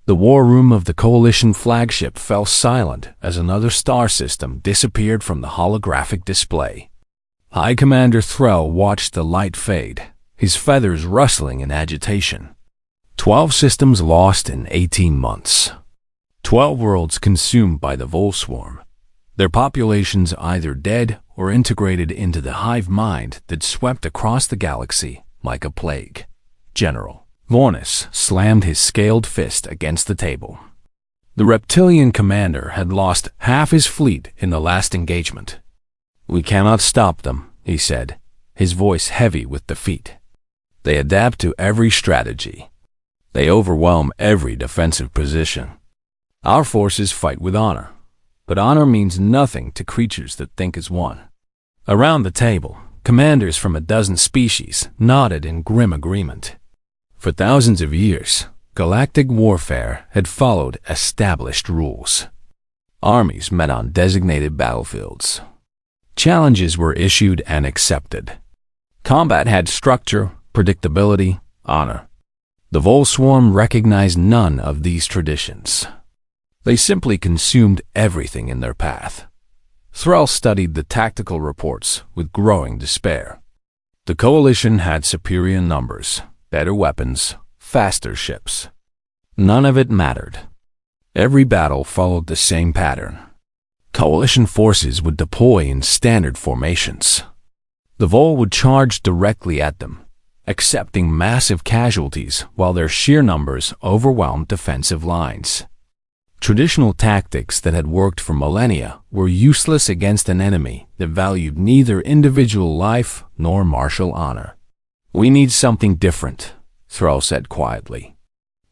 The war room of the Coalition flagship fell silent as another star system disappeared from the holographic display. High Commander Threll watched the light fade, his feathers rustling in agitation. 12 systems lost in 18 months. 12 worlds consumed by the Vol swarm, their populations either dead or integrated into the hive mind that swept across the galaxy like a plague. General Vornis slammed his scaled fist against the table. The reptilian commander had lost half his fleet in the last engagement. "We cannot stop them," he said, his voice heavy with defeat. "They adapt to every strategy. They overwhelm every defensive position. Our forces fight with honor, but honor means nothing to creatures that think as one." Around the table, commanders from a dozen species nodded in grim agreement. For thousands of years, galactic warfare had followed established rules. Armies met on designated battlefields. Challenges were issued and accepted. Combat had structure, predictability, honor. The Vol swarm recognized none of these traditions. They simply consumed everything in their path. Thrall studied the tactical reports with growing despair. The Coalition had superior numbers, better weapons, faster ships. None of it mattered. Every battle followed the same pattern. Coalition forces would deploy in standard formations. The Vol would charge directly at them, accepting massive casualties while their sheer numbers overwhelmed defensive lines. Traditional tactics that had worked for millennia were useless against an enemy that valued neither individual life nor martial honor. "We need something different," Thrall said quietly.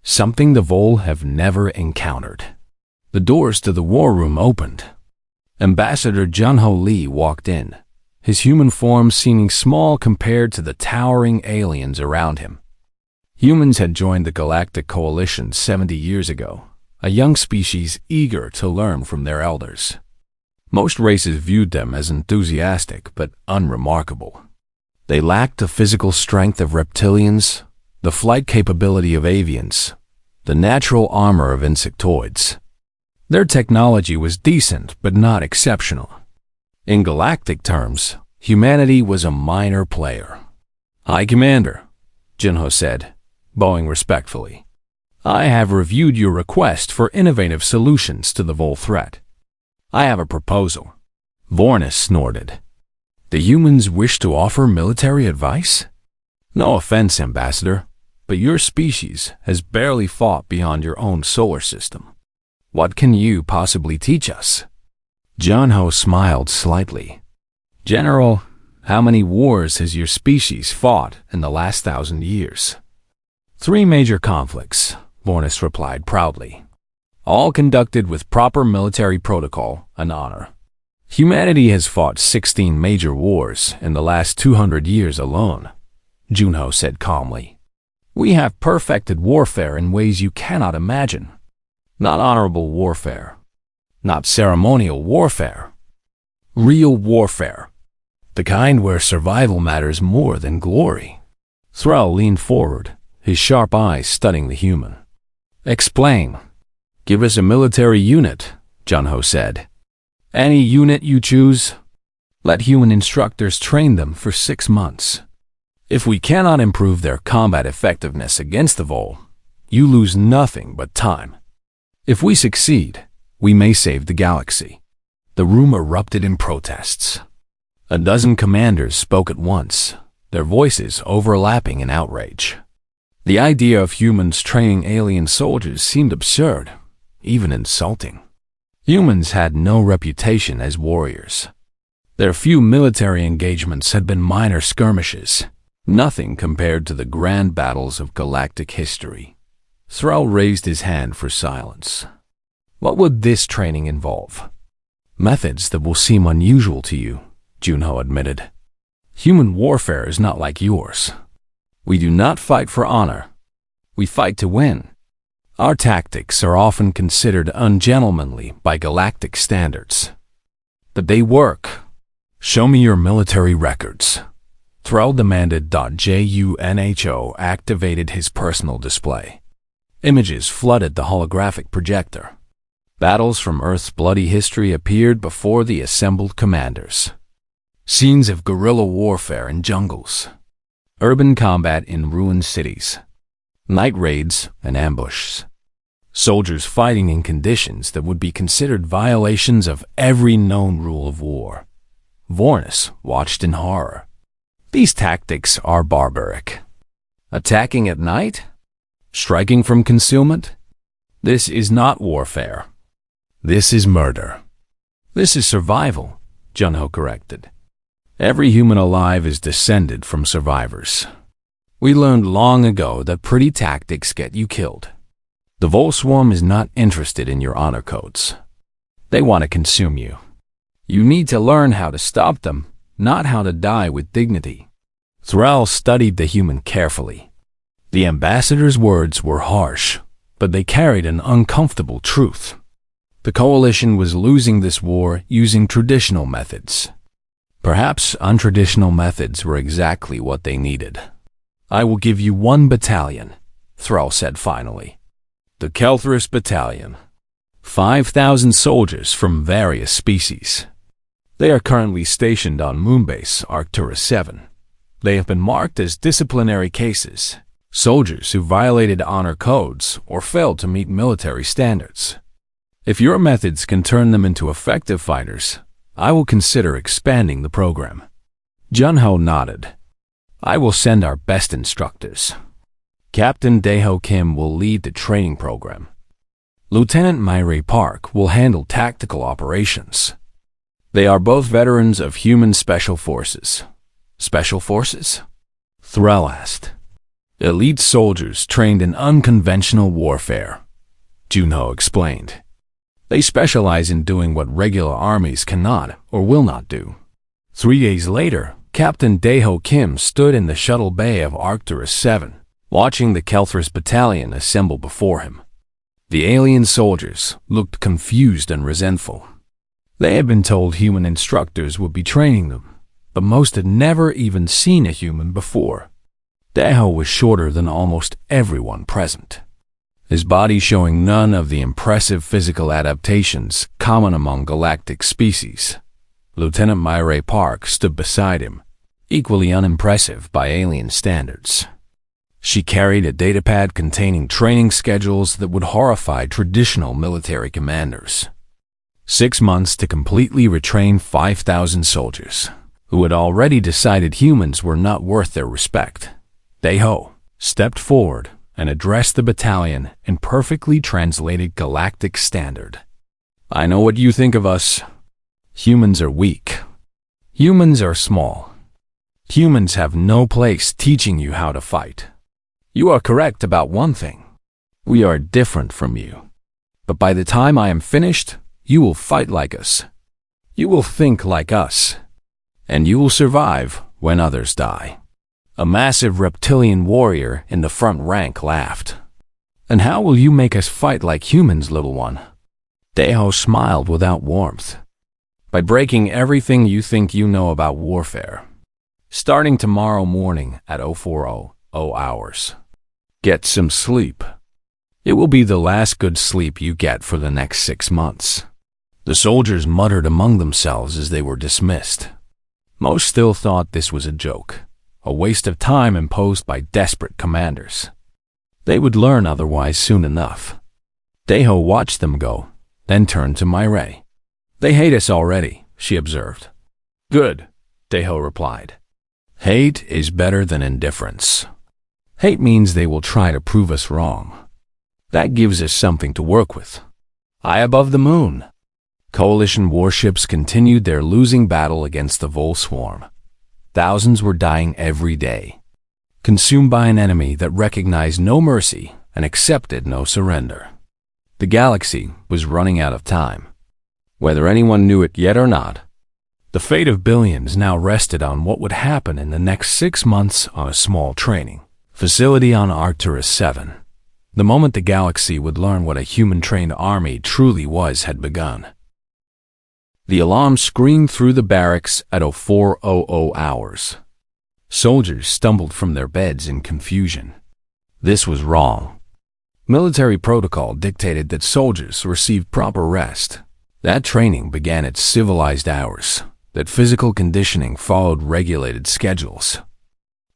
"Something the Vol have never encountered." The doors to the war room opened. Ambassador Junho Lee walked in, his human form seeming small compared to the towering aliens around him. Humans had joined the Galactic Coalition 70 years ago, a young species eager to learn from their elders. Most races viewed them as enthusiastic but unremarkable. They lacked the physical strength of reptilians, the flight capability of avians, the natural armor of insectoids. Their technology was decent but not exceptional. In galactic terms, humanity was a minor player. "High Commander," Junho said, bowing respectfully, "I have reviewed your request for innovative solutions to the Vol threat. I have a proposal." Vornis snorted. "The humans wish to offer military advice? No offense, Ambassador, but your species has barely fought beyond your own solar system. What can you possibly teach us?" Junho smiled slightly. "General, how many wars has your species fought in the last 1,000 years?" "3 major conflicts," Vornis replied proudly, "all conducted with proper military protocol and honor. Humanity has fought 16 major wars in the last 200 years alone," Junho said calmly. "We have perfected warfare in ways you cannot imagine. Not honorable warfare, not ceremonial warfare. Real warfare. The kind where survival matters more than glory." Thrall leaned forward, his sharp eyes studying the human. "Explain." "Give us a military unit," Junho said. "Any unit you choose. Let human instructors train them for 6 months. If we cannot improve their combat effectiveness against the Vol, you lose nothing but time. If we succeed, we may save the galaxy." The room erupted in protests. A dozen commanders spoke at once, their voices overlapping in outrage. The idea of humans training alien soldiers seemed absurd, even insulting. Humans had no reputation as warriors. Their few military engagements had been minor skirmishes, nothing compared to the grand battles of galactic history. Thrall raised his hand for silence. "What would this training involve?" "Methods that will seem unusual to you," Junho admitted. "Human warfare is not like yours. We do not fight for honor. We fight to win. Our tactics are often considered ungentlemanly by galactic standards. But they work. Show me your military records." Thrall demanded. Junho activated his personal display. Images flooded the holographic projector. Battles from Earth's bloody history appeared before the assembled commanders. Scenes of guerrilla warfare in jungles, urban combat in ruined cities, night raids and ambushes. Soldiers fighting in conditions that would be considered violations of every known rule of war. Vornis watched in horror. These tactics are barbaric. Attacking at night? Striking from concealment? This is not warfare. This is murder. This is survival, Junho corrected. Every human alive is descended from survivors. We learned long ago that pretty tactics get you killed. The Volswarm is not interested in your honor codes. They want to consume you. You need to learn how to stop them, not how to die with dignity. Thrall studied the human carefully. The ambassador's words were harsh, but they carried an uncomfortable truth. The coalition was losing this war using traditional methods. Perhaps untraditional methods were exactly what they needed. I will give you 1 battalion, Thrall said finally. The Kelthris Battalion. 5,000 soldiers from various species. They are currently stationed on Moonbase Arcturus 7. They have been marked as disciplinary cases, soldiers who violated honor codes or failed to meet military standards. If your methods can turn them into effective fighters, I will consider expanding the program. Junho nodded. I will send our best instructors. Captain Daeho Kim will lead the training program. Lieutenant Myray Park will handle tactical operations. They are both veterans of human special forces. Special forces? Thrall asked. Elite soldiers trained in unconventional warfare, Junho explained. They specialize in doing what regular armies cannot or will not do. 3 days later, Captain Daeho Kim stood in the shuttle bay of Arcturus 7, watching the Kelthris Battalion assemble before him. The alien soldiers looked confused and resentful. They had been told human instructors would be training them, but most had never even seen a human before. Daeho was shorter than almost everyone present, his body showing none of the impressive physical adaptations common among galactic species. Lieutenant Myray Park stood beside him, equally unimpressive by alien standards. She carried a datapad containing training schedules that would horrify traditional military commanders. 6 months to completely retrain 5,000 soldiers, who had already decided humans were not worth their respect. Daeho stepped forward and addressed the battalion in perfectly translated galactic standard. I know what you think of us. Humans are weak. Humans are small. Humans have no place teaching you how to fight. You are correct about one thing. We are different from you. But by the time I am finished, you will fight like us. You will think like us. And you will survive when others die. A massive reptilian warrior in the front rank laughed. And how will you make us fight like humans, little one? Daeho smiled without warmth. By breaking everything you think you know about warfare. Starting tomorrow morning at 0400 hours. Get some sleep. It will be the last good sleep you get for the next 6 months. The soldiers muttered among themselves as they were dismissed. Most still thought this was a joke, a waste of time imposed by desperate commanders. They would learn otherwise soon enough. Daeho watched them go, then turned to Myray. They hate us already, she observed. Good, Daeho replied. Hate is better than indifference. Hate means they will try to prove us wrong. That gives us something to work with. High above the moon. Coalition warships continued their losing battle against the Volswarm. Thousands were dying every day, consumed by an enemy that recognized no mercy and accepted no surrender. The galaxy was running out of time. Whether anyone knew it yet or not, the fate of billions now rested on what would happen in the next 6 months on a small training facility on Arcturus 7. The moment the galaxy would learn what a human-trained army truly was had begun. The alarm screamed through the barracks at 0400 hours. Soldiers stumbled from their beds in confusion. This was wrong. Military protocol dictated that soldiers receive proper rest. That training began at civilized hours, that physical conditioning followed regulated schedules.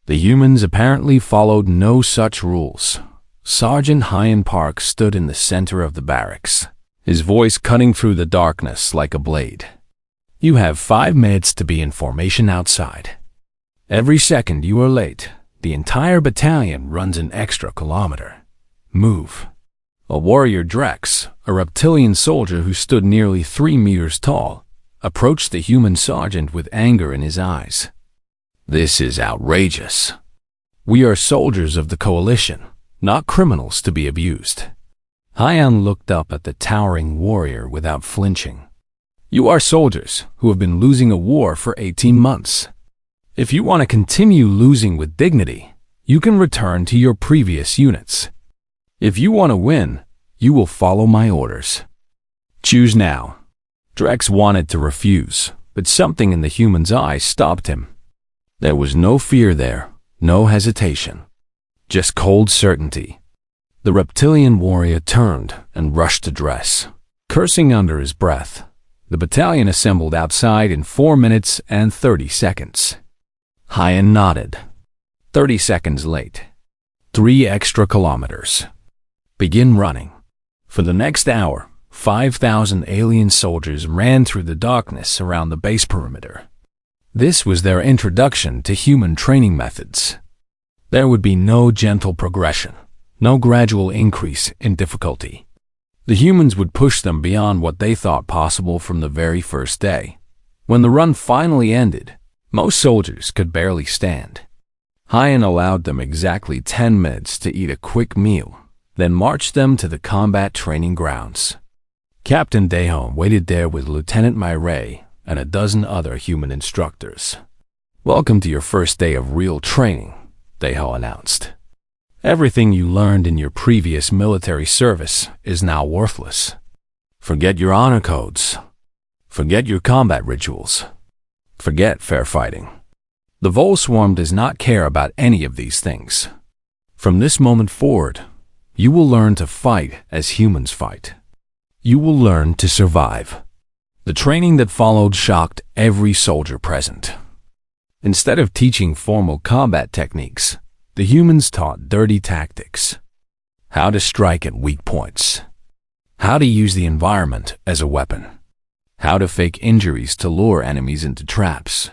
The humans apparently followed no such rules. Sergeant Hyan Park stood in the center of the barracks, his voice cutting through the darkness like a blade. You have 5 minutes to be in formation outside. Every second you are late, the entire battalion runs an extra kilometer. Move. A warrior Drex, a reptilian soldier who stood nearly 3 meters tall, approached the human sergeant with anger in his eyes. This is outrageous. We are soldiers of the coalition, not criminals to be abused. Hyan looked up at the towering warrior without flinching. You are soldiers who have been losing a war for 18 months. If you want to continue losing with dignity, you can return to your previous units. If you want to win, you will follow my orders. Choose now. Drex wanted to refuse, but something in the human's eyes stopped him. There was no fear there, no hesitation, just cold certainty. The reptilian warrior turned and rushed to Drex, cursing under his breath. The battalion assembled outside in 4 minutes and 30 seconds. Hyan nodded. 30 seconds late. 3 extra kilometers. Begin running. For the next hour, 5,000 alien soldiers ran through the darkness around the base perimeter. This was their introduction to human training methods. There would be no gentle progression, no gradual increase in difficulty. The humans would push them beyond what they thought possible from the very first day. When the run finally ended, most soldiers could barely stand. Hyan allowed them exactly 10 minutes to eat a quick meal, then marched them to the combat training grounds. Captain Daeho waited there with Lieutenant Myray and a dozen other human instructors. Welcome to your first day of real training, Daeho announced. Everything you learned in your previous military service is now worthless. Forget your honor codes. Forget your combat rituals. Forget fair fighting. The Vol Swarm does not care about any of these things. From this moment forward, you will learn to fight as humans fight. You will learn to survive. The training that followed shocked every soldier present. Instead of teaching formal combat techniques, the humans taught dirty tactics. How to strike at weak points. How to use the environment as a weapon. How to fake injuries to lure enemies into traps.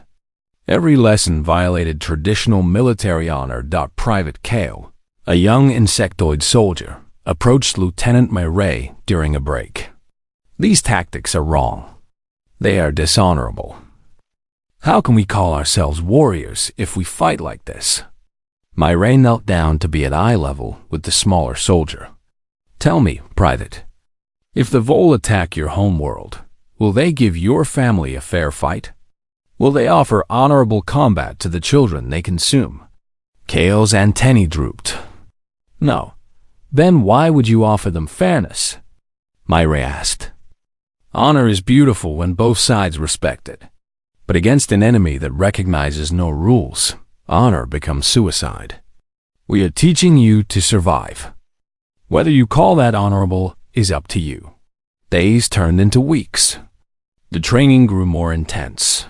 Every lesson violated traditional military honor. Private Kale, a young insectoid soldier, approached Lieutenant Myray during a break. These tactics are wrong. They are dishonorable. How can we call ourselves warriors if we fight like this? Myray knelt down to be at eye level with the smaller soldier. Tell me, Private, if the Vol attack your homeworld, will they give your family a fair fight? Will they offer honorable combat to the children they consume? Kale's antennae drooped. No. Then why would you offer them fairness? Myray asked. Honor is beautiful when both sides respect it. But against an enemy that recognizes no rules, honor becomes suicide. We are teaching you to survive. Whether you call that honorable is up to you. Days turned into weeks. The training grew more intense.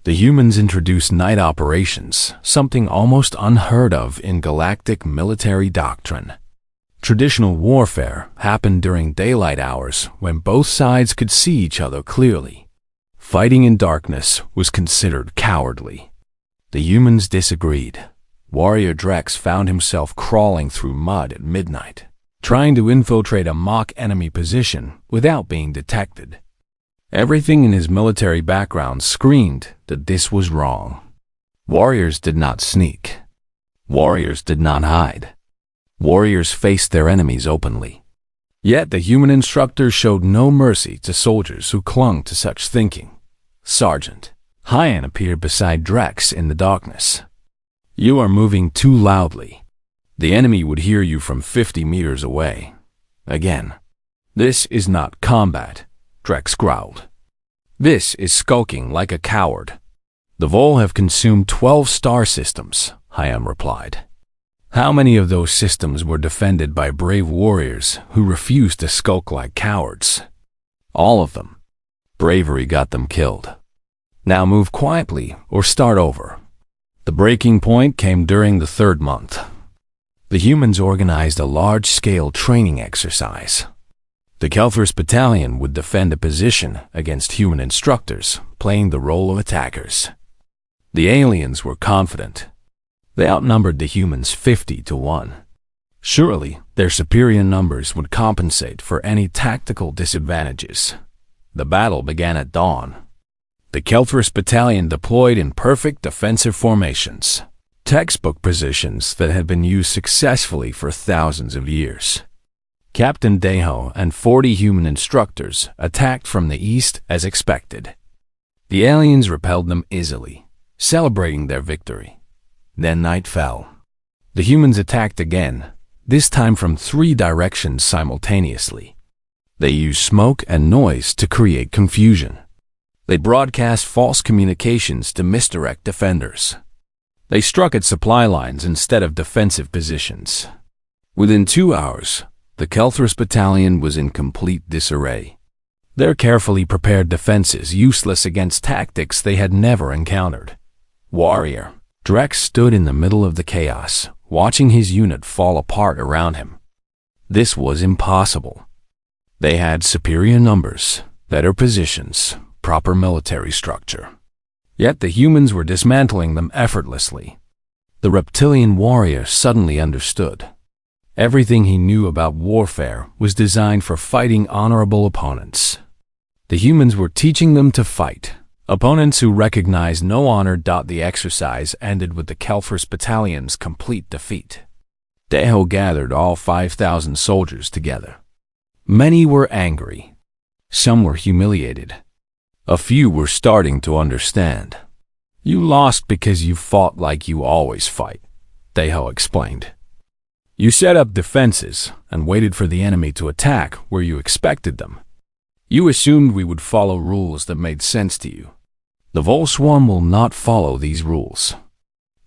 The humans introduced night operations, something almost unheard of in galactic military doctrine. Traditional warfare happened during daylight hours when both sides could see each other clearly. Fighting in darkness was considered cowardly. The humans disagreed. Warrior Drex found himself crawling through mud at midnight, trying to infiltrate a mock enemy position without being detected. Everything in his military background screamed that this was wrong. Warriors did not sneak. Warriors did not hide. Warriors faced their enemies openly. Yet the human instructors showed no mercy to soldiers who clung to such thinking. Sergeant Hyan appeared beside Drex in the darkness. You are moving too loudly. The enemy would hear you from 50 meters away. Again, this is not combat, Drex growled. This is skulking like a coward. The Vol have consumed 12 star systems, Hyan replied. How many of those systems were defended by brave warriors who refused to skulk like cowards? All of them. Bravery got them killed. Now move quietly or start over. The breaking point came during the third month. The humans organized a large-scale training exercise. The Kelthurst Battalion would defend a position against human instructors, playing the role of attackers. The aliens were confident. They outnumbered the humans 50-1. Surely, their superior numbers would compensate for any tactical disadvantages. The battle began at dawn. The Kelthurst Battalion deployed in perfect defensive formations, textbook positions that had been used successfully for thousands of years. Captain Deho and 40 human instructors attacked from the east as expected. The aliens repelled them easily, celebrating their victory. Then night fell. The humans attacked again, this time from 3 directions simultaneously. They used smoke and noise to create confusion. They broadcast false communications to misdirect defenders. They struck at supply lines instead of defensive positions. Within 2 hours, the Kelthurst Battalion was in complete disarray. Their carefully prepared defenses useless against tactics they had never encountered. Warrior Drex stood in the middle of the chaos, watching his unit fall apart around him. This was impossible. They had superior numbers, better positions, proper military structure. Yet the humans were dismantling them effortlessly. The reptilian warrior suddenly understood. Everything he knew about warfare was designed for fighting honorable opponents. The humans were teaching them to fight. Opponents who recognized no honor. The exercise ended with the Kelthurst Battalion's complete defeat. Deho gathered all 5,000 soldiers together. Many were angry. Some were humiliated. A few were starting to understand. You lost because you fought like you always fight, Deho explained. You set up defenses and waited for the enemy to attack where you expected them. You assumed we would follow rules that made sense to you. The Volswarm will not follow these rules.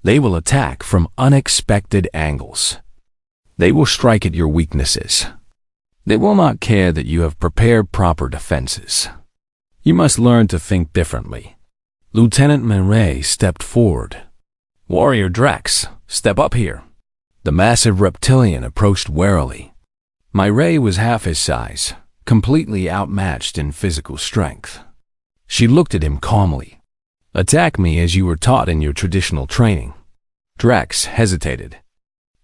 They will attack from unexpected angles. They will strike at your weaknesses. They will not care that you have prepared proper defenses. You must learn to think differently. Lieutenant Mireille stepped forward. Warrior Drex, step up here. The massive reptilian approached warily. Mireille was half his size, completely outmatched in physical strength. She looked at him calmly. Attack me as you were taught in your traditional training. Drex hesitated.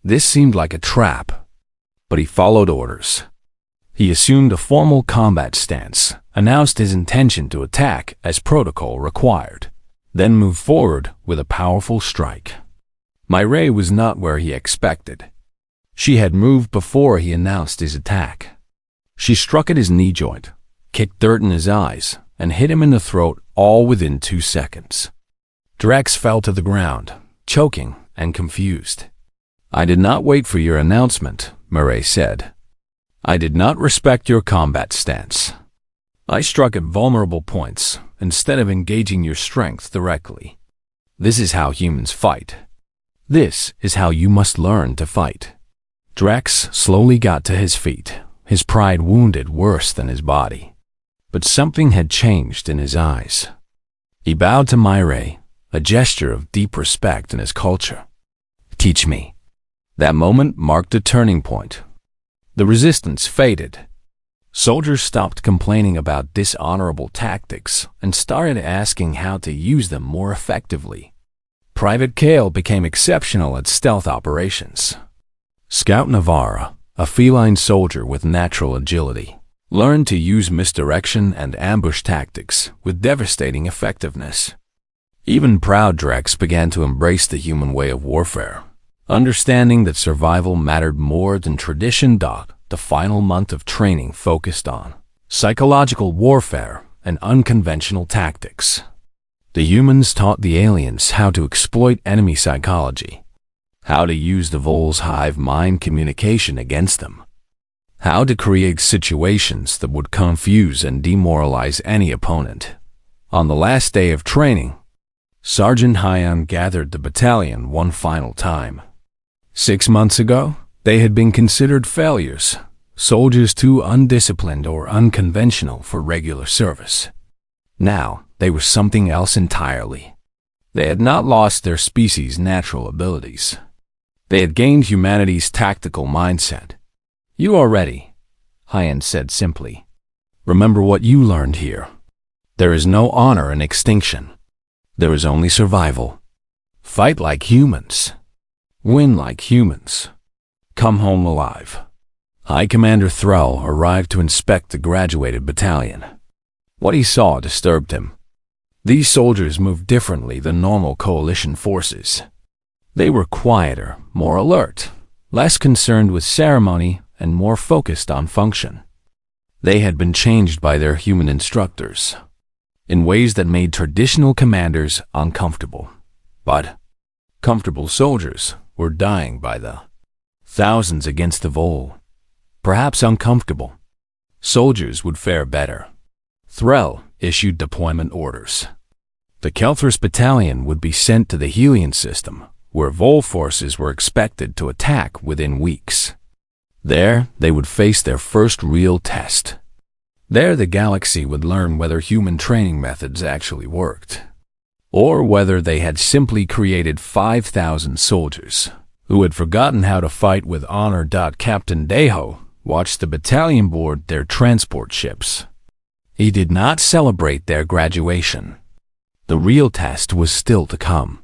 This seemed like a trap, but he followed orders. He assumed a formal combat stance, announced his intention to attack as protocol required, then moved forward with a powerful strike. Mireille was not where he expected. She had moved before he announced his attack. She struck at his knee joint, kicked dirt in his eyes, and hit him in the throat all within 2 seconds. Drex fell to the ground, choking and confused. I did not wait for your announcement, Mireille said. I did not respect your combat stance. I struck at vulnerable points instead of engaging your strength directly. This is how humans fight. This is how you must learn to fight. Drex slowly got to his feet, his pride wounded worse than his body. But something had changed in his eyes. He bowed to Mireille, a gesture of deep respect in his culture. Teach me. That moment marked a turning point. The resistance faded. Soldiers stopped complaining about dishonorable tactics and started asking how to use them more effectively. Private Kale became exceptional at stealth operations. Scout Navarra, a feline soldier with natural agility, learned to use misdirection and ambush tactics with devastating effectiveness. Even proud Drex began to embrace the human way of warfare, understanding that survival mattered more than tradition. The final month of training focused on psychological warfare and unconventional tactics. The humans taught the aliens how to exploit enemy psychology, how to use the Vol's hive mind communication against them, how to create situations that would confuse and demoralize any opponent. On the last day of training, Sergeant Hyan gathered the battalion one final time. 6 months ago, they had been considered failures, soldiers too undisciplined or unconventional for regular service. Now, they were something else entirely. They had not lost their species' natural abilities. They had gained humanity's tactical mindset. "You are ready," Hyan said simply. "Remember what you learned here. There is no honor in extinction. There is only survival. Fight like humans. Win like humans. Come home alive." High Commander Thrall arrived to inspect the graduated battalion. What he saw disturbed him. These soldiers moved differently than normal coalition forces. They were quieter, more alert, less concerned with ceremony, and more focused on function. They had been changed by their human instructors in ways that made traditional commanders uncomfortable. But comfortable soldiers were dying by the thousands against the Vol. Perhaps uncomfortable soldiers would fare better. Thrall issued deployment orders. The Kelthris battalion would be sent to the Helion system, where Vol forces were expected to attack within weeks. There, they would face their first real test. There, the galaxy would learn whether human training methods actually worked, or whether they had simply created 5,000 soldiers who had forgotten how to fight with honor. Captain Deho watched the battalion board their transport ships. He did not celebrate their graduation. The real test was still to come.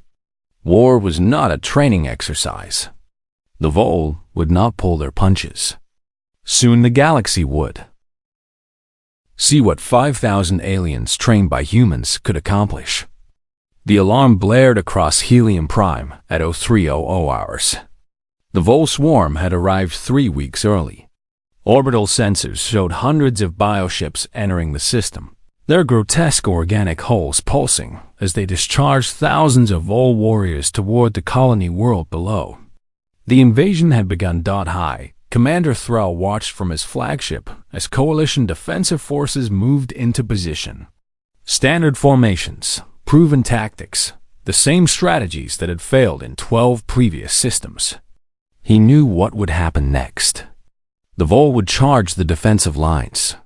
War was not a training exercise. The Vol would not pull their punches. Soon the galaxy would. See what 5,000 aliens trained by humans could accomplish. The alarm blared across Helium Prime at 0300 hours. The Vol swarm had arrived 3 weeks early. Orbital sensors showed hundreds of bioships entering the system, their grotesque organic hulls pulsing as they discharged thousands of Vol warriors toward the colony world below. The invasion had begun. High Commander Thrall watched from his flagship as Coalition defensive forces moved into position. Standard formations, proven tactics, the same strategies that had failed in 12 previous systems. He knew what would happen next. The Vol would charge the defensive lines.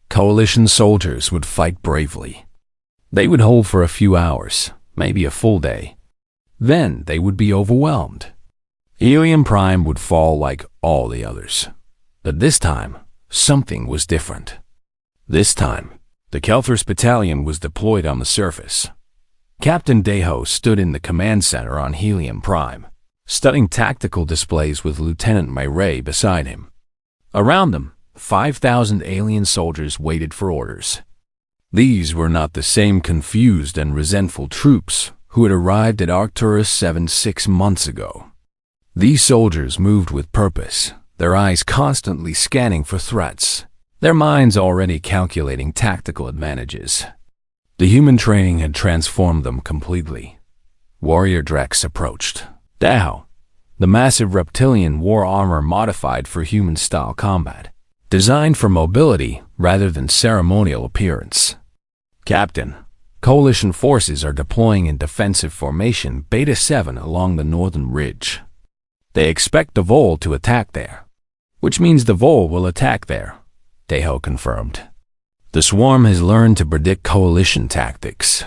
Coalition soldiers would fight bravely. They would hold for a few hours, maybe a full day. Then they would be overwhelmed. Helium Prime would fall like all the others. But this time, something was different. This time, the Kelthris battalion was deployed on the surface. Captain Deho stood in the command center on Helium Prime, studying tactical displays with Lieutenant Myray beside him. Around them, 5,000 alien soldiers waited for orders. These were not the same confused and resentful troops who had arrived at Arcturus 7 6 months ago. These soldiers moved with purpose, their eyes constantly scanning for threats, their minds already calculating tactical advantages. The human training had transformed them completely. Warrior Drex approached. Deho, the massive reptilian war armor modified for human-style combat, designed for mobility rather than ceremonial appearance. "Captain, Coalition forces are deploying in defensive formation Beta 7 along the northern ridge. They expect the Vol to attack there, which means the Vol will attack there," Deho confirmed. "The swarm has learned to predict Coalition tactics.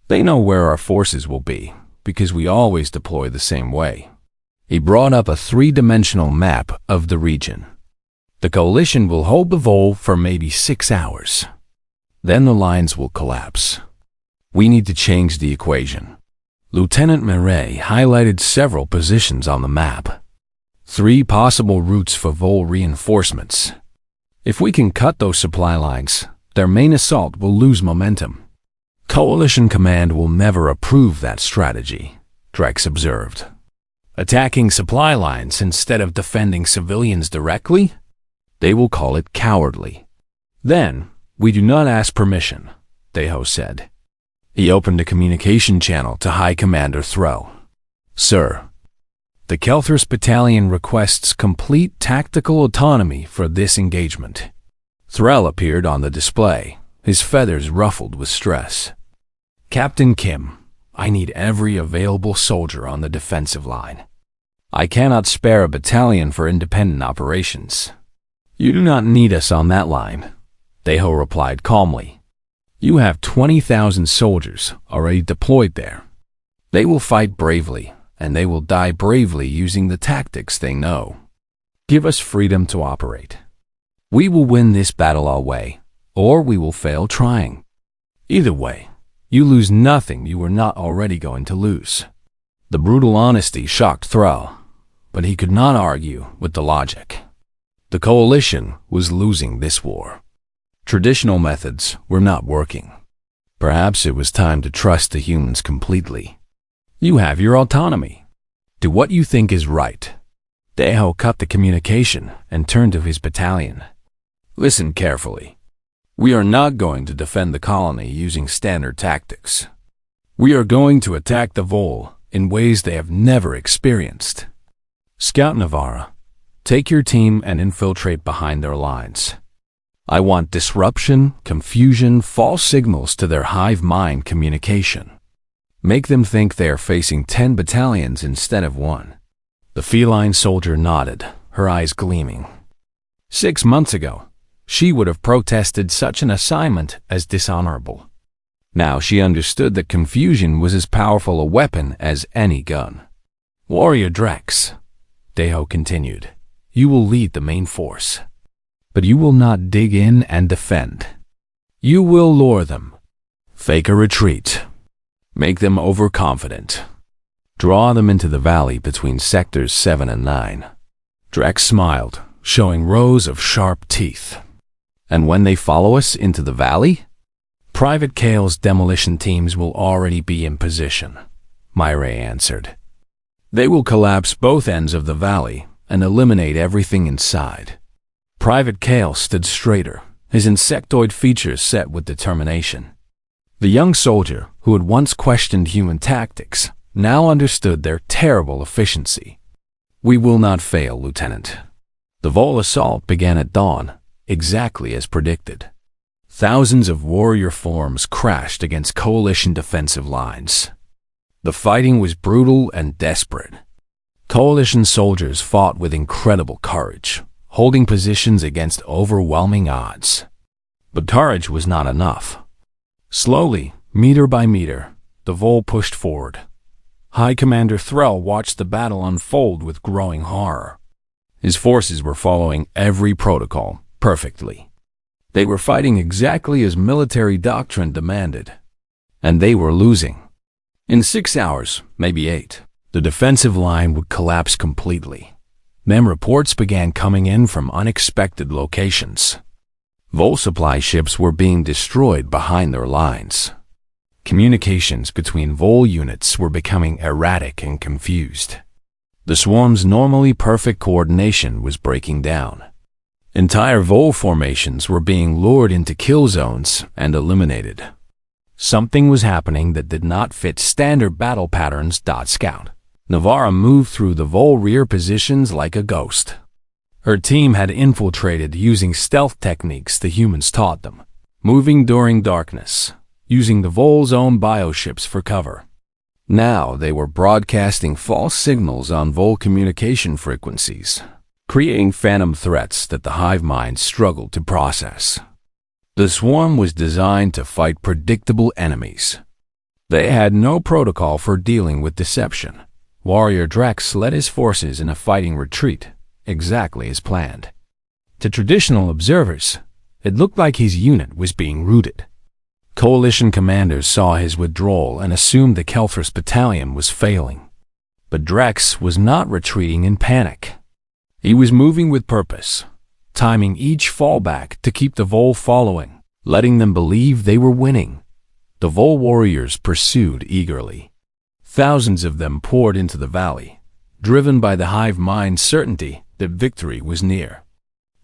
They know where our forces will be, because we always deploy the same way." He brought up a 3-dimensional map of the region. "The Coalition will hold the Vol for maybe 6 hours. Then the lines will collapse. We need to change the equation." Lieutenant Myray highlighted several positions on the map. 3 possible routes for Vol reinforcements. If we can cut those supply lines, their main assault will lose momentum. "Coalition Command will never approve that strategy," Drex observed. "Attacking supply lines instead of defending civilians directly? They will call it cowardly." "Then, we do not ask permission," Deho said. He opened a communication channel to High Commander Thrall. "Sir, the Kelthris Battalion requests complete tactical autonomy for this engagement." Thrall appeared on the display, his feathers ruffled with stress. "Captain Kim, I need every available soldier on the defensive line. I cannot spare a battalion for independent operations. You do not need us on that line, Deho replied calmly. You have 20,000 soldiers already deployed there. They will fight bravely, and they will die bravely using the tactics they know. Give us freedom to operate. We will win this battle our way, or we will fail trying. Either way, you lose nothing you were not already going to lose. The brutal honesty shocked Thrall, but he could not argue with the logic. The coalition was losing this war. Traditional methods were not working. Perhaps it was time to trust the humans completely. You have your autonomy. Do what you think is right. Deho cut the communication and turned to his battalion. Listen carefully. We are not going to defend the colony using standard tactics. We are going to attack the Vol in ways they have never experienced. Scout Navarra, take your team and infiltrate behind their lines. I want disruption, confusion, false signals to their hive mind communication. Make them think they are facing 10 battalions instead of 1. The feline soldier nodded, her eyes gleaming. 6 months ago, she would have protested such an assignment as dishonorable. Now she understood that confusion was as powerful a weapon as any gun. Warrior Drex, Deho continued, you will lead the main force. But you will not dig in and defend. You will lure them. Fake a retreat. Make them overconfident. Draw them into the valley between sectors 7 and 9. Drex smiled, showing rows of sharp teeth. And when they follow us into the valley? Private Kale's demolition teams will already be in position, Myre answered. They will collapse both ends of the valley and eliminate everything inside. Private Kale stood straighter, his insectoid features set with determination. The young soldier, who had once questioned human tactics, now understood their terrible efficiency. We will not fail, Lieutenant. The Vol assault began at dawn, exactly as predicted. Thousands of warrior forms crashed against coalition defensive lines. The fighting was brutal and desperate. Coalition soldiers fought with incredible courage, holding positions against overwhelming odds. But courage was not enough. Slowly, meter by meter, the Vol pushed forward. High Commander Thrall watched the battle unfold with growing horror. His forces were following every protocol perfectly. They were fighting exactly as military doctrine demanded. And they were losing. In 6 hours, maybe 8, the defensive line would collapse completely. Then reports began coming in from unexpected locations. Vol supply ships were being destroyed behind their lines. Communications between Vol units were becoming erratic and confused. The swarm's normally perfect coordination was breaking down. Entire Vol formations were being lured into kill zones and eliminated. Something was happening that did not fit standard battle patterns. Scout Navarra moved through the Vol rear positions like a ghost. Her team had infiltrated using stealth techniques the humans taught them, moving during darkness, using the Vol's own bioships for cover. Now they were broadcasting false signals on Vol communication frequencies, creating phantom threats that the hive mind struggled to process. The swarm was designed to fight predictable enemies. They had no protocol for dealing with deception. Warrior Drex led his forces in a fighting retreat, exactly as planned. To traditional observers, it looked like his unit was being routed. Coalition commanders saw his withdrawal and assumed the Kelthras battalion was failing. But Drex was not retreating in panic. He was moving with purpose, timing each fallback to keep the Vol following, letting them believe they were winning. The Vol warriors pursued eagerly. Thousands of them poured into the valley, driven by the hive mind's certainty that victory was near.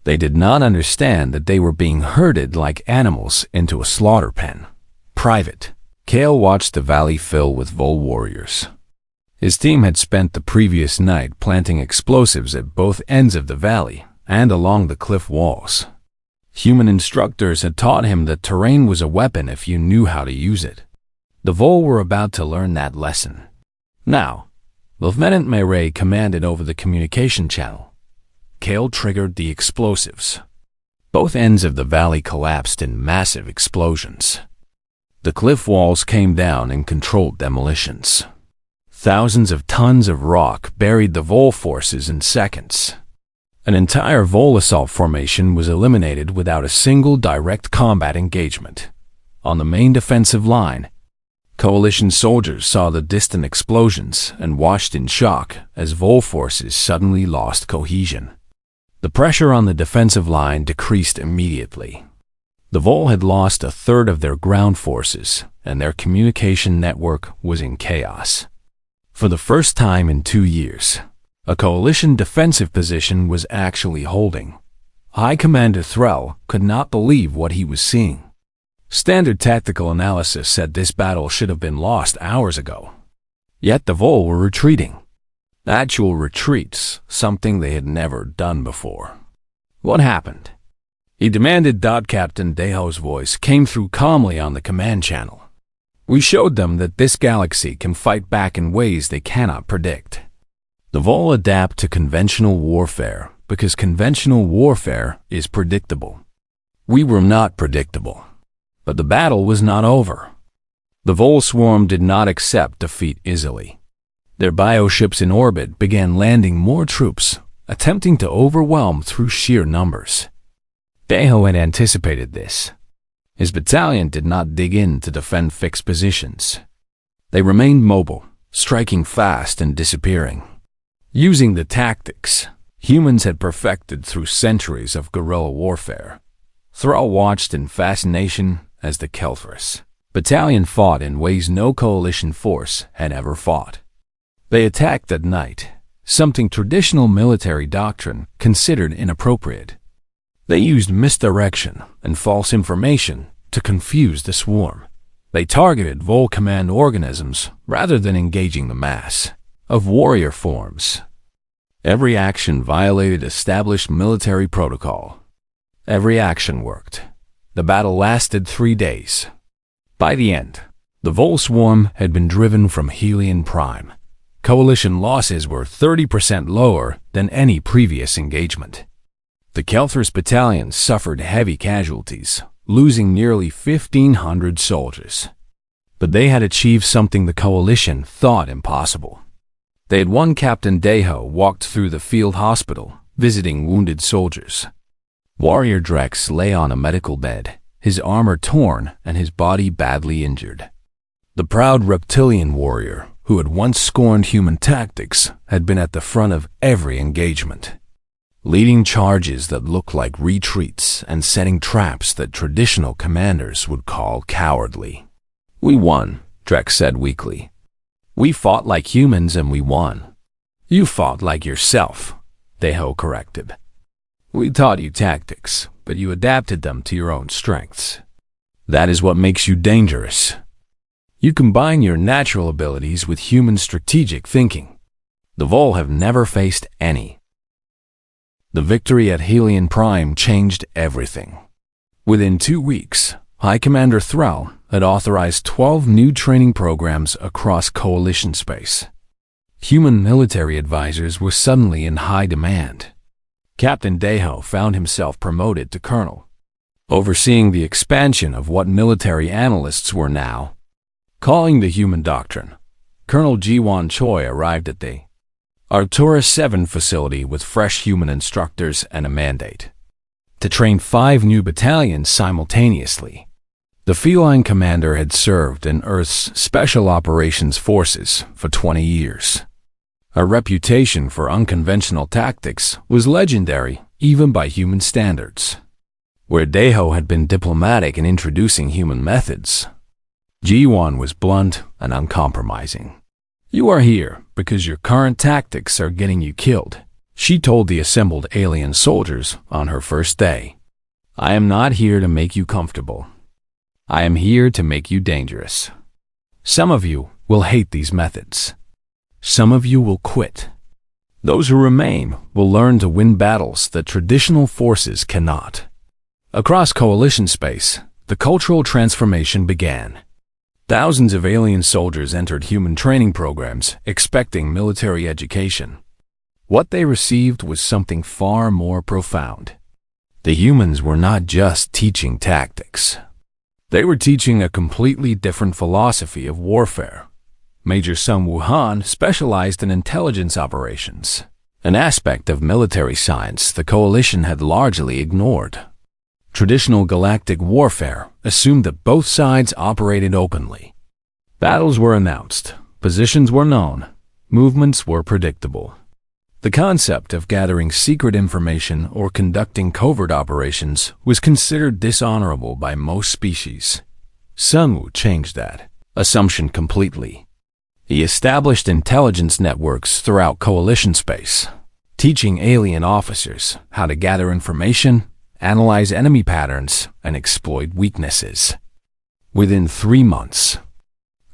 They did not understand that they were being herded like animals into a slaughter pen. Private Kale watched the valley fill with Vol warriors. His team had spent the previous night planting explosives at both ends of the valley and along the cliff walls. Human instructors had taught him that terrain was a weapon if you knew how to use it. The Vol were about to learn that lesson. Now, Lieutenant Mayray commanded over the communication channel. Kale triggered the explosives. Both ends of the valley collapsed in massive explosions. The cliff walls came down in controlled demolitions. Thousands of tons of rock buried the Vol forces in seconds. An entire Vol assault formation was eliminated without a single direct combat engagement. On the main defensive line, Coalition soldiers saw the distant explosions and watched in shock as Vol forces suddenly lost cohesion. The pressure on the defensive line decreased immediately. The Vol had lost a third of their ground forces, and their communication network was in chaos. For the first time in 2 years, a coalition defensive position was actually holding. High Commander Threll could not believe what he was seeing. Standard tactical analysis said this battle should have been lost hours ago. Yet the Vol were retreating. Actual retreats, something they had never done before. What happened? He demanded. Captain Deho's voice came through calmly on the command channel. We showed them that this galaxy can fight back in ways they cannot predict. The Vol adapt to conventional warfare because conventional warfare is predictable. We were not predictable. But the battle was not over. The Vol swarm did not accept defeat easily. Their bioships in orbit began landing more troops, attempting to overwhelm through sheer numbers. Deho had anticipated this. His battalion did not dig in to defend fixed positions. They remained mobile, striking fast and disappearing. Using the tactics humans had perfected through centuries of guerrilla warfare, Thrall watched in fascination as the Kelthras battalion fought in ways no coalition force had ever fought. They attacked at night, something traditional military doctrine considered inappropriate. They used misdirection and false information to confuse the swarm. They targeted Vol command organisms rather than engaging the mass of warrior forms. Every action violated established military protocol. Every action worked. The battle lasted 3 days. By the end, the Vol swarm had been driven from Helion Prime. Coalition losses were 30% lower than any previous engagement. The Kelthras battalion suffered heavy casualties, losing nearly 1,500 soldiers. But they had achieved something the coalition thought impossible. They had won. Captain Deho walked through the field hospital, visiting wounded soldiers. Warrior Drex lay on a medical bed, his armor torn and his body badly injured. The proud reptilian warrior, who had once scorned human tactics, had been at the front of every engagement, leading charges that looked like retreats and setting traps that traditional commanders would call cowardly. We won, Drex said weakly. We fought like humans and we won. You fought like yourself, Deho corrected. We taught you tactics, but you adapted them to your own strengths. That is what makes you dangerous. You combine your natural abilities with human strategic thinking. The Vol have never faced any. The victory at Helion Prime changed everything. Within 2 weeks, High Commander Thrall had authorized 12 new training programs across Coalition space. Human military advisors were suddenly in high demand. Captain Deho found himself promoted to colonel, overseeing the expansion of what military analysts were now calling the human doctrine. Colonel Jiwan Choi arrived at the Arcturus 7 facility with fresh human instructors and a mandate to train 5 new battalions simultaneously. The feline commander had served in Earth's Special Operations Forces for 20 years. Her reputation for unconventional tactics was legendary even by human standards. Where Deho had been diplomatic in introducing human methods, Jiwan was blunt and uncompromising. You are here because your current tactics are getting you killed, she told the assembled alien soldiers on her first day. I am not here to make you comfortable. I am here to make you dangerous. Some of you will hate these methods. Some of you will quit. Those who remain will learn to win battles that traditional forces cannot. Across coalition space, the cultural transformation began. Thousands of alien soldiers entered human training programs, expecting military education. What they received was something far more profound. The humans were not just teaching tactics. They were teaching a completely different philosophy of warfare. Major Sun Wuhan specialized in intelligence operations, an aspect of military science the Coalition had largely ignored. Traditional galactic warfare assumed that both sides operated openly. Battles were announced, positions were known, movements were predictable. The concept of gathering secret information or conducting covert operations was considered dishonorable by most species. Sun Wu changed that assumption completely. He established intelligence networks throughout Coalition space, teaching alien officers how to gather information, analyze enemy patterns, and exploit weaknesses. Within 3 months,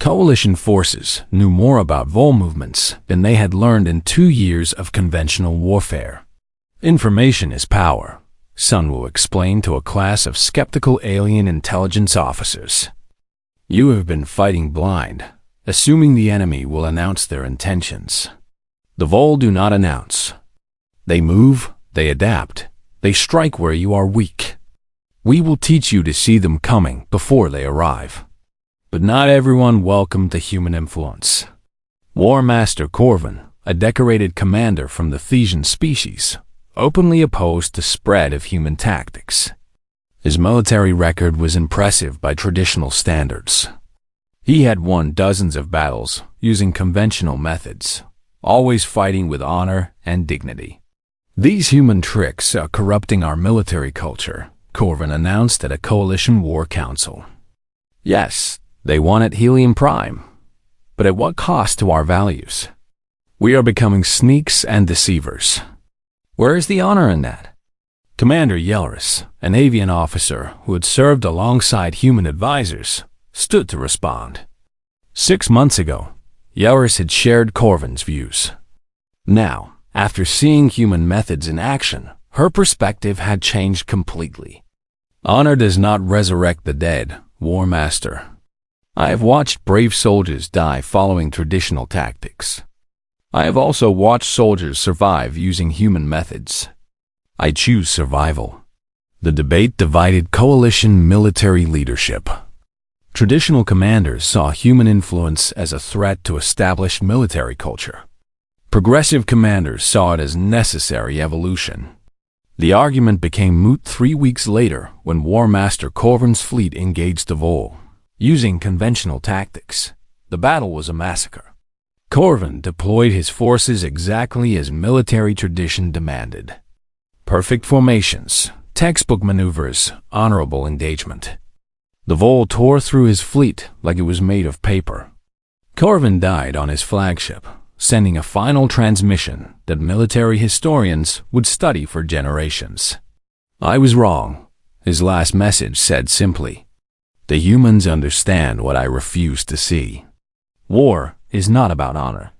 Coalition forces knew more about vol movements than they had learned in 2 years of conventional warfare. Information is power, Sun Wu explained to a class of skeptical alien intelligence officers. You have been fighting blind, assuming the enemy will announce their intentions. The vol do not announce. They move, they adapt, they strike where you are weak. We will teach you to see them coming before they arrive. But not everyone welcomed the human influence. War Master Corvin, a decorated commander from the Thesian species, openly opposed the spread of human tactics. His military record was impressive by traditional standards. He had won dozens of battles using conventional methods, always fighting with honor and dignity. These human tricks are corrupting our military culture, Corvin announced at a Coalition War Council. Yes, they won at Helium Prime, but at what cost to our values? We are becoming sneaks and deceivers. Where is the honor in that? Commander Yelris, an avian officer who had served alongside human advisors, stood to respond. 6 months ago, Yelris had shared Corvin's views. Now, after seeing human methods in action, her perspective had changed completely. Honor does not resurrect the dead, War Master. I have watched brave soldiers die following traditional tactics. I have also watched soldiers survive using human methods. I choose survival. The debate divided Coalition military leadership. Traditional commanders saw human influence as a threat to established military culture. Progressive commanders saw it as necessary evolution. The argument became moot 3 weeks later when War Master Corvin's fleet engaged the Vol. Using conventional tactics, the battle was a massacre. Corvin deployed his forces exactly as military tradition demanded. Perfect formations, textbook maneuvers, honorable engagement. The Vol tore through his fleet like it was made of paper. Corvin died on his flagship, sending a final transmission that military historians would study for generations. I was wrong, his last message said simply. The humans understand what I refuse to see. War is not about honor.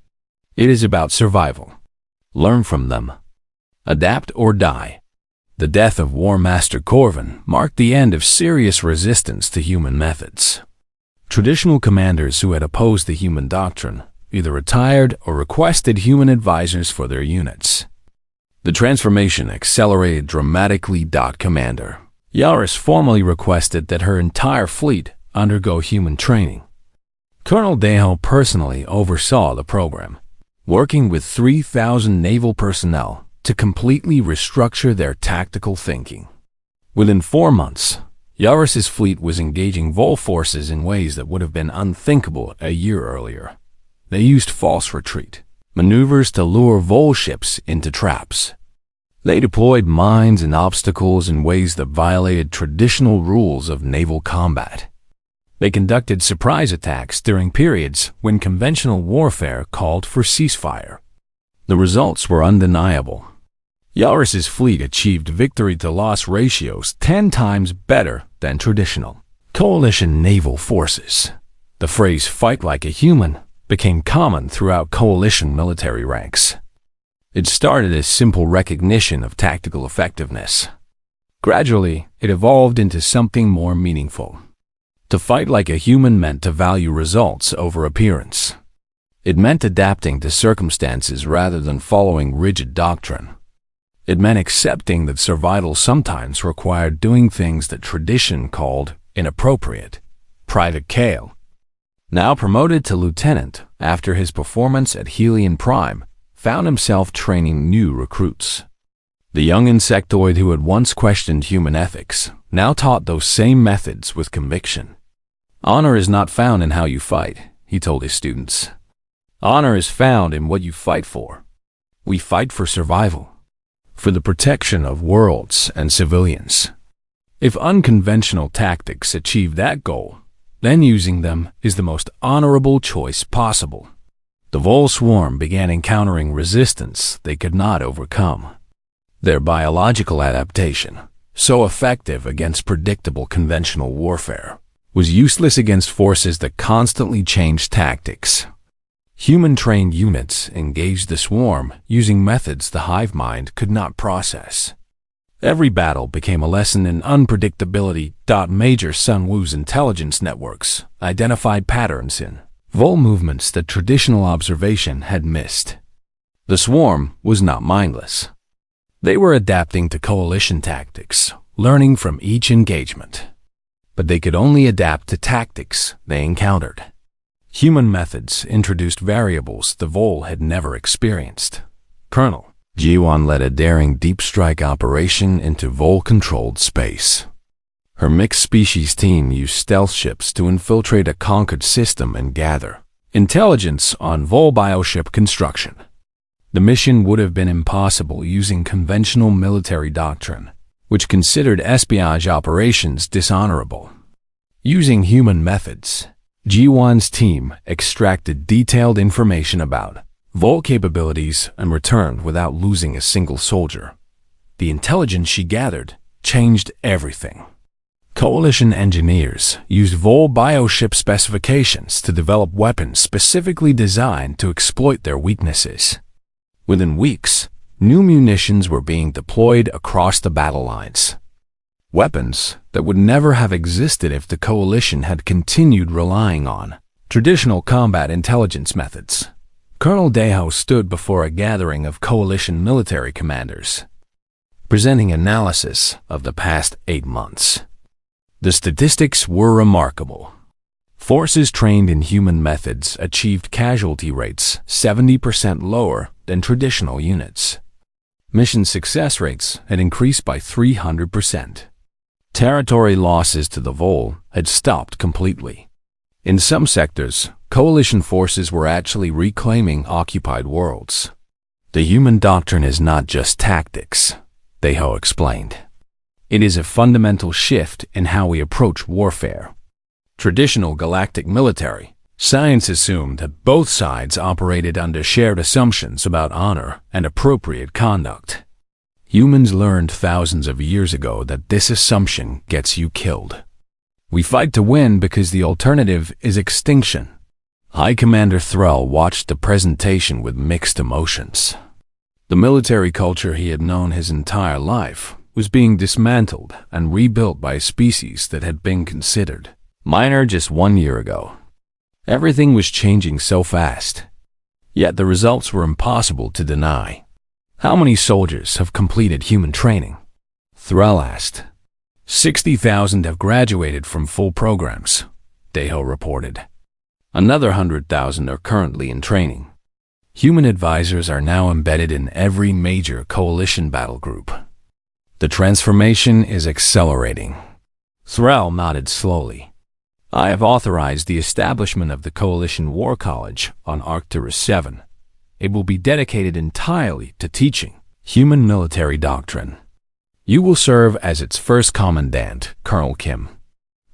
It is about survival. Learn from them. Adapt or die. The death of War Master Corvin marked the end of serious resistance to human methods. Traditional commanders who had opposed the human doctrine either retired or requested human advisors for their units. The transformation accelerated dramatically. Commander Yaris formally requested that her entire fleet undergo human training. Colonel Deho personally oversaw the program, working with 3,000 naval personnel to completely restructure their tactical thinking. Within 4 months, Yaris's fleet was engaging Vol forces in ways that would have been unthinkable a year earlier. They used false retreat, maneuvers to lure Vol ships into traps. They deployed mines and obstacles in ways that violated traditional rules of naval combat. They conducted surprise attacks during periods when conventional warfare called for ceasefire. The results were undeniable. Yaris's fleet achieved victory-to-loss ratios 10 times better than traditional Coalition naval forces. The phrase "fight like a human" became common throughout Coalition military ranks. It started as simple recognition of tactical effectiveness. Gradually, it evolved into something more meaningful. To fight like a human meant to value results over appearance. It meant adapting to circumstances rather than following rigid doctrine. It meant accepting that survival sometimes required doing things that tradition called inappropriate. Private Kale, now promoted to lieutenant after his performance at Helion Prime, found himself training new recruits. The young insectoid who had once questioned human ethics now taught those same methods with conviction. Honor is not found in how you fight, he told his students. Honor is found in what you fight for. We fight for survival, for the protection of worlds and civilians. If unconventional tactics achieve that goal, then using them is the most honorable choice possible. The Vol swarm began encountering resistance they could not overcome. Their biological adaptation, so effective against predictable conventional warfare, was useless against forces that constantly changed tactics. Human-trained units engaged the swarm using methods the hive mind could not process. Every battle became a lesson in unpredictability. Major Sun Wu's intelligence networks identified patterns in Vol movements that traditional observation had missed. The swarm was not mindless. They were adapting to coalition tactics, learning from each engagement. But they could only adapt to tactics they encountered. Human methods introduced variables the Vol had never experienced. Colonel Jiwan led a daring deep strike operation into Vol-controlled space. Her mixed-species team used stealth ships to infiltrate a conquered system and gather intelligence on Vol bioship construction. The mission would have been impossible using conventional military doctrine, which considered espionage operations dishonorable. Using human methods, Jiwan's team extracted detailed information about Vol capabilities and returned without losing a single soldier. The intelligence she gathered changed everything. Coalition engineers used Vol bioship specifications to develop weapons specifically designed to exploit their weaknesses. Within weeks, new munitions were being deployed across the battle lines. Weapons that would never have existed if the coalition had continued relying on traditional combat intelligence methods. Colonel Deho stood before a gathering of coalition military commanders, presenting analysis of the past 8 months. The statistics were remarkable. Forces trained in human methods achieved casualty rates 70% lower than traditional units. Mission success rates had increased by 300%. Territory losses to the Vol had stopped completely. In some sectors, coalition forces were actually reclaiming occupied worlds. The human doctrine is not just tactics, Deho explained. It is a fundamental shift in how we approach warfare. Traditional galactic military science assumed that both sides operated under shared assumptions about honor and appropriate conduct. Humans learned thousands of years ago that this assumption gets you killed. We fight to win because the alternative is extinction. High Commander Thrall watched the presentation with mixed emotions. The military culture he had known his entire life was being dismantled and rebuilt by a species that had been considered minor just 1 year ago. Everything was changing so fast, yet the results were impossible to deny. How many soldiers have completed human training? Thrall asked. 60,000 have graduated from full programs, Deho reported. Another 100,000 are currently in training. Human advisors are now embedded in every major coalition battle group. The transformation is accelerating. Thrall nodded slowly. I have authorized the establishment of the Coalition War College on Arcturus 7. It will be dedicated entirely to teaching human military doctrine. You will serve as its first commandant, Colonel Kim.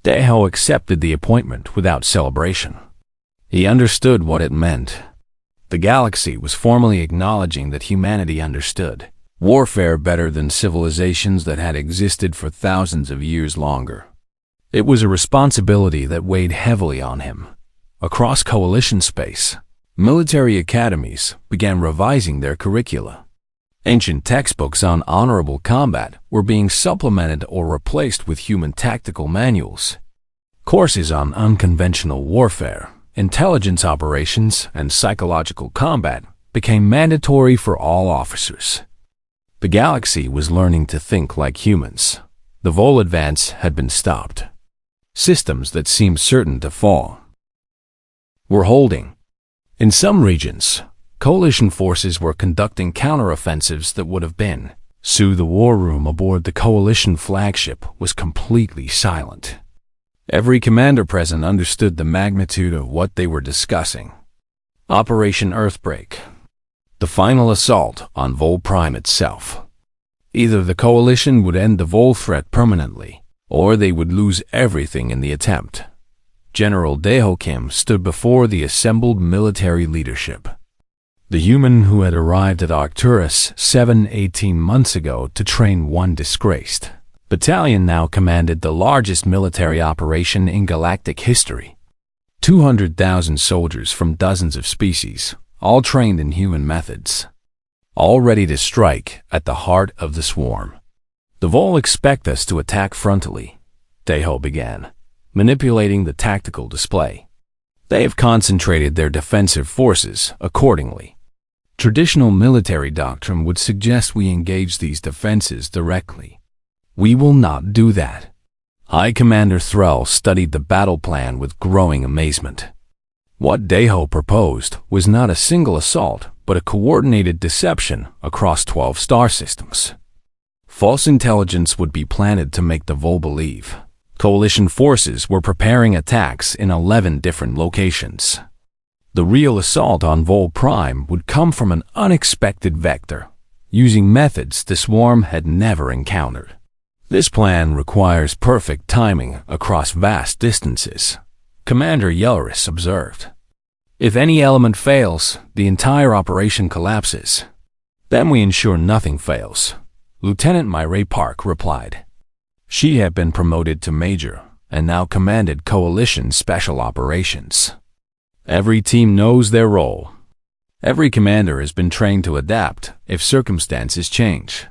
Deho accepted the appointment without celebration. He understood what it meant. The galaxy was formally acknowledging that humanity understood warfare better than civilizations that had existed for thousands of years longer. It was a responsibility that weighed heavily on him. Across coalition space, military academies began revising their curricula. Ancient textbooks on honorable combat were being supplemented or replaced with human tactical manuals. Courses on unconventional warfare, intelligence operations, and psychological combat became mandatory for all officers. The galaxy was learning to think like humans. The Vol advance had been stopped. Systems that seemed certain to fall were holding. In some regions, coalition forces were conducting counteroffensives that would have been. The war room aboard the coalition flagship was completely silent. Every commander present understood the magnitude of what they were discussing. Operation Earthbreak. The final assault on Vol Prime itself. Either the coalition would end the Vol threat permanently, or they would lose everything in the attempt. General Daeho Kim stood before the assembled military leadership. The human who had arrived at Arcturus 18 months ago to train one disgraced battalion now commanded the largest military operation in galactic history. 200,000 soldiers from dozens of species, all trained in human methods, all ready to strike at the heart of the swarm. The Vol expect us to attack frontally, Daeho began, manipulating the tactical display. They have concentrated their defensive forces accordingly. Traditional military doctrine would suggest we engage these defenses directly. We will not do that. High Commander Threll studied the battle plan with growing amazement. What Daeho proposed was not a single assault, but a coordinated deception across 12 star systems. False intelligence would be planted to make the Vol believe coalition forces were preparing attacks in 11 different locations. The real assault on Vol Prime would come from an unexpected vector, using methods the swarm had never encountered. This plan requires perfect timing across vast distances, Commander Yelris observed. If any element fails, the entire operation collapses. Then we ensure nothing fails, Lieutenant Myray Park replied. She had been promoted to Major and now commanded Coalition Special Operations. Every team knows their role. Every commander has been trained to adapt if circumstances change.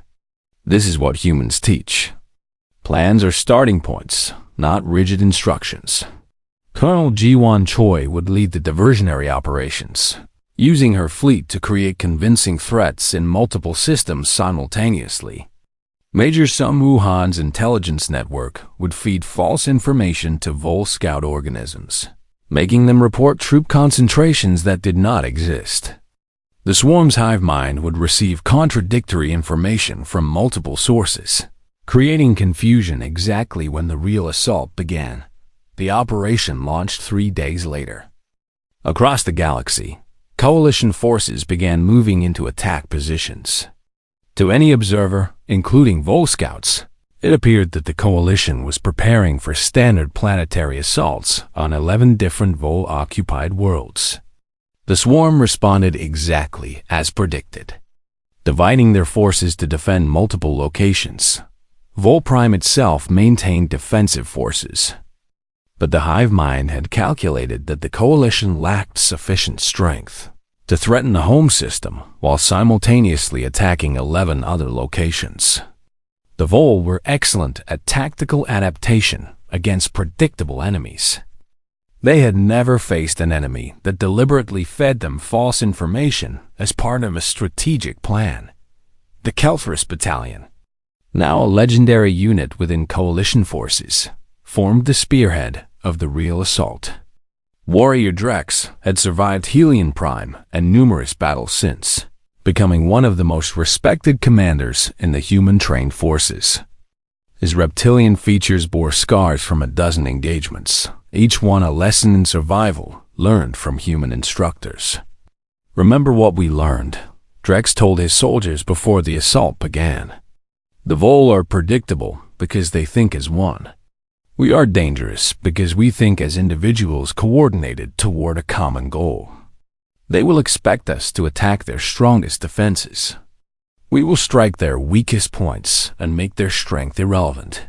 This is what humans teach. Plans are starting points, not rigid instructions. Colonel Ji-Won Choi would lead the diversionary operations, using her fleet to create convincing threats in multiple systems simultaneously. Major Sun Woo-han's intelligence network would feed false information to Vol scout organisms, making them report troop concentrations that did not exist. The swarm's hive mind would receive contradictory information from multiple sources, creating confusion exactly when the real assault began. The operation launched 3 days later. Across the galaxy, coalition forces began moving into attack positions. To any observer, including Vol scouts, it appeared that the coalition was preparing for standard planetary assaults on 11 different Vol-occupied worlds. The swarm responded exactly as predicted, dividing their forces to defend multiple locations. Vol Prime itself maintained defensive forces. But the hive mind had calculated that the coalition lacked sufficient strength to threaten the home system while simultaneously attacking 11 other locations. The Vol were excellent at tactical adaptation against predictable enemies. They had never faced an enemy that deliberately fed them false information as part of a strategic plan. The Kelthris Battalion, now a legendary unit within coalition forces, formed the spearhead of the real assault. Warrior Drex had survived Helion Prime and numerous battles since, becoming one of the most respected commanders in the human-trained forces. His reptilian features bore scars from a dozen engagements, each one a lesson in survival learned from human instructors. "Remember what we learned," Drex told his soldiers before the assault began. "The Vol are predictable because they think as one. We are dangerous because we think as individuals coordinated toward a common goal. They will expect us to attack their strongest defenses. We will strike their weakest points and make their strength irrelevant."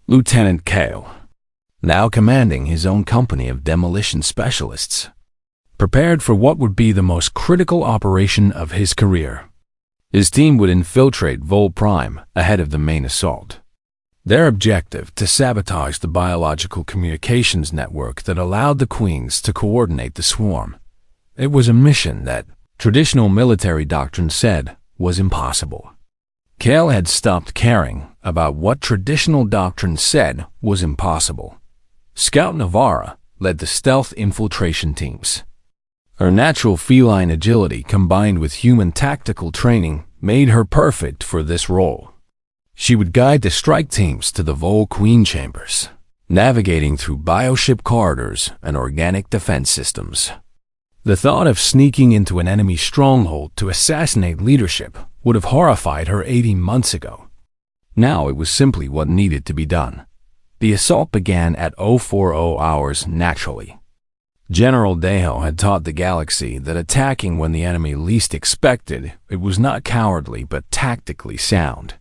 Lieutenant Kale, now commanding his own company of demolition specialists, prepared for what would be the most critical operation of his career. His team would infiltrate Vol Prime ahead of the main assault. Their objective to sabotage the biological communications network that allowed the Queens to coordinate the swarm. It was a mission that traditional military doctrine said was impossible. Kale had stopped caring about what traditional doctrine said was impossible. Scout Navarra led the stealth infiltration teams. Her natural feline agility combined with human tactical training made her perfect for this role. She would guide the strike teams to the Vol Queen chambers, navigating through bioship corridors and organic defense systems. The thought of sneaking into an enemy stronghold to assassinate leadership would have horrified her 18 months ago. Now it was simply what needed to be done. The assault began at 040 hours naturally. General Deho had taught the galaxy that attacking when the enemy least expected it was not cowardly but tactically sound.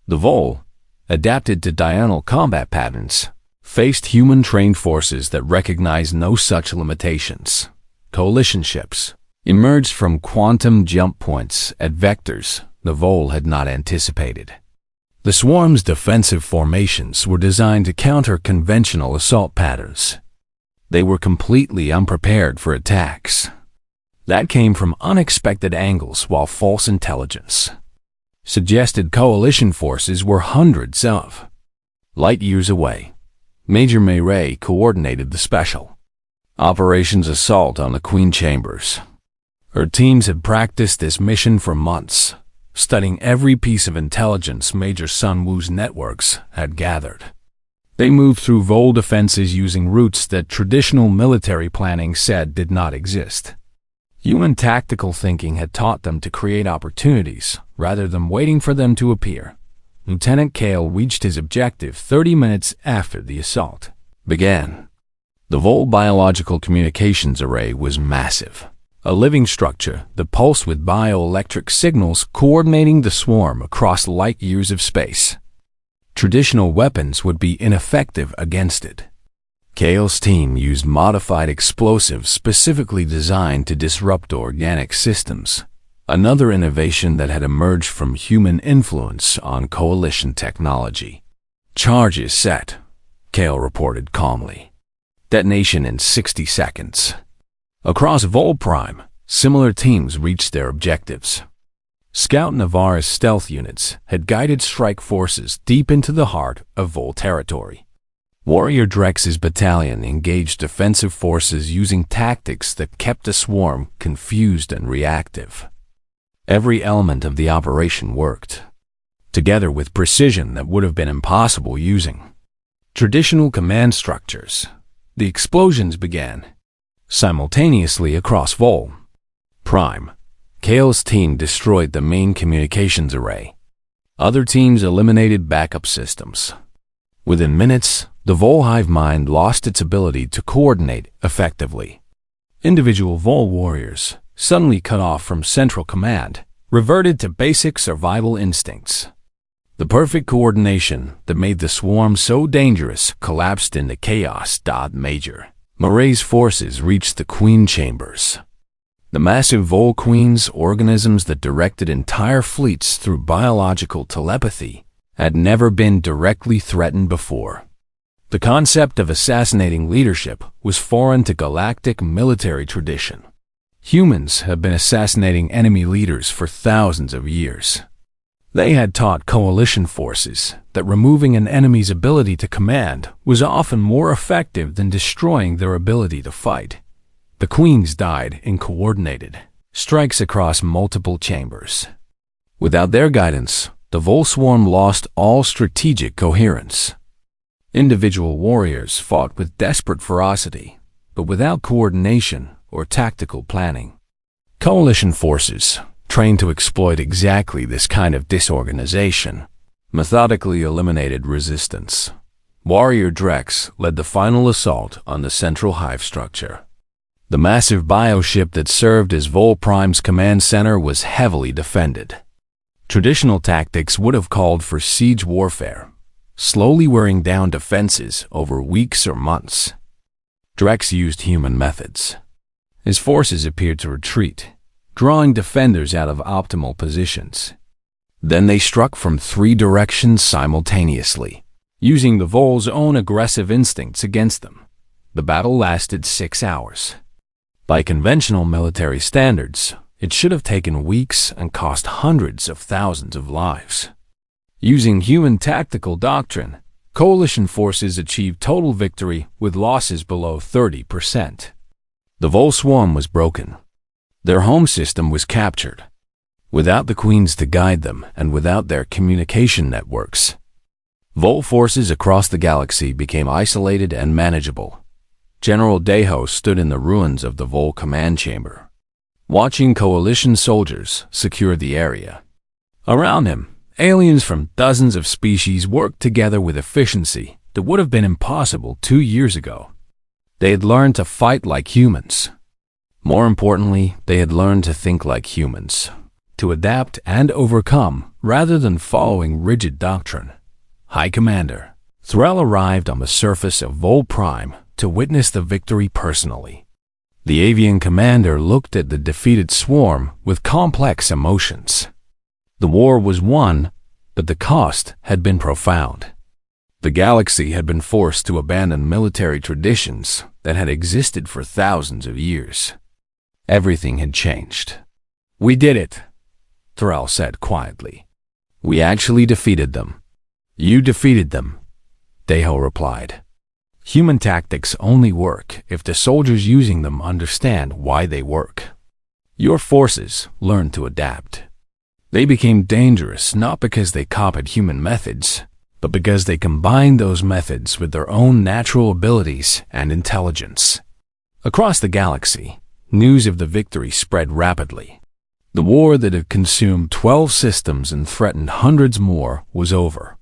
The Vol, adapted to diurnal combat patterns, faced human-trained forces that recognized no such limitations. Coalition ships emerged from quantum jump points at vectors the Vol had not anticipated. The swarm's defensive formations were designed to counter conventional assault patterns. They were completely unprepared for attacks that came from unexpected angles, while false intelligence suggested coalition forces were hundreds of light years away. Major Mayray coordinated the special operations assault on the Queen Chambers. Her teams had practiced this mission for months, studying every piece of intelligence Major Sun Wu's networks had gathered. They moved through Vol defenses using routes that traditional military planning said did not exist. Human tactical thinking had taught them to create opportunities rather than waiting for them to appear. Lieutenant Kale reached his objective 30 minutes after the assault began. The Vol biological communications array was massive, a living structure that pulsed with bioelectric signals coordinating the swarm across light years of space. Traditional weapons would be ineffective against it. Kale's team used modified explosives specifically designed to disrupt organic systems, another innovation that had emerged from human influence on coalition technology. Charges set, Kale reported calmly. Detonation in 60 seconds. Across Vol Prime, similar teams reached their objectives. Scout Navarra's stealth units had guided strike forces deep into the heart of Vol territory. Warrior Drex's battalion engaged defensive forces using tactics that kept the swarm confused and reactive. Every element of the operation worked, together with precision that would have been impossible using traditional command structures. The explosions began simultaneously across Vol Prime. Kale's team destroyed the main communications array. Other teams eliminated backup systems. Within minutes, the Vol hive mind lost its ability to coordinate effectively. Individual Vol warriors, suddenly cut off from central command, reverted to basic survival instincts. The perfect coordination that made the swarm so dangerous collapsed into chaos. Major Maray's forces reached the Queen Chambers. The massive Vol Queens, organisms that directed entire fleets through biological telepathy, had never been directly threatened before. The concept of assassinating leadership was foreign to galactic military tradition. Humans have been assassinating enemy leaders for thousands of years. They had taught coalition forces that removing an enemy's ability to command was often more effective than destroying their ability to fight. The Queens died in coordinated strikes across multiple chambers. Without their guidance, the Vol swarm lost all strategic coherence. Individual warriors fought with desperate ferocity, but without coordination or tactical planning. Coalition forces, trained to exploit exactly this kind of disorganization, methodically eliminated resistance. Warrior Drex led the final assault on the central hive structure. The massive bioship that served as Vol Prime's command center was heavily defended. Traditional tactics would have called for siege warfare, slowly wearing down defenses over weeks or months. Drex used human methods. His forces appeared to retreat, drawing defenders out of optimal positions. Then they struck from 3 directions simultaneously. using the Vol's own aggressive instincts against them. The battle lasted 6 hours. By conventional military standards, it should have taken weeks and cost hundreds of thousands of lives. Using human tactical doctrine, coalition forces achieved total victory with losses below 30%. The Vol swarm was broken. Their home system was captured. Without the queens to guide them and without their communication networks, Vol forces across the galaxy became isolated and manageable. General Deho stood in the ruins of the Vol command chamber, watching coalition soldiers secure the area. Around him, aliens from dozens of species worked together with efficiency that would have been impossible 2 years ago. They had learned to fight like humans. More importantly, they had learned to think like humans, to adapt and overcome rather than following rigid doctrine. High Commander Threll arrived on the surface of Vol Prime to witness the victory personally. The avian commander looked at the defeated swarm with complex emotions. The war was won, but the cost had been profound. The galaxy had been forced to abandon military traditions that had existed for thousands of years. Everything had changed. "We did it," Threll said quietly. "We actually defeated them." "You defeated them," Deho replied. Human tactics only work if the soldiers using them understand why they work. Your forces learn to adapt. They became dangerous not because they copied human methods, but because they combined those methods with their own natural abilities and intelligence. Across the galaxy, news of the victory spread rapidly. The war that had consumed 12 systems and threatened hundreds more was over.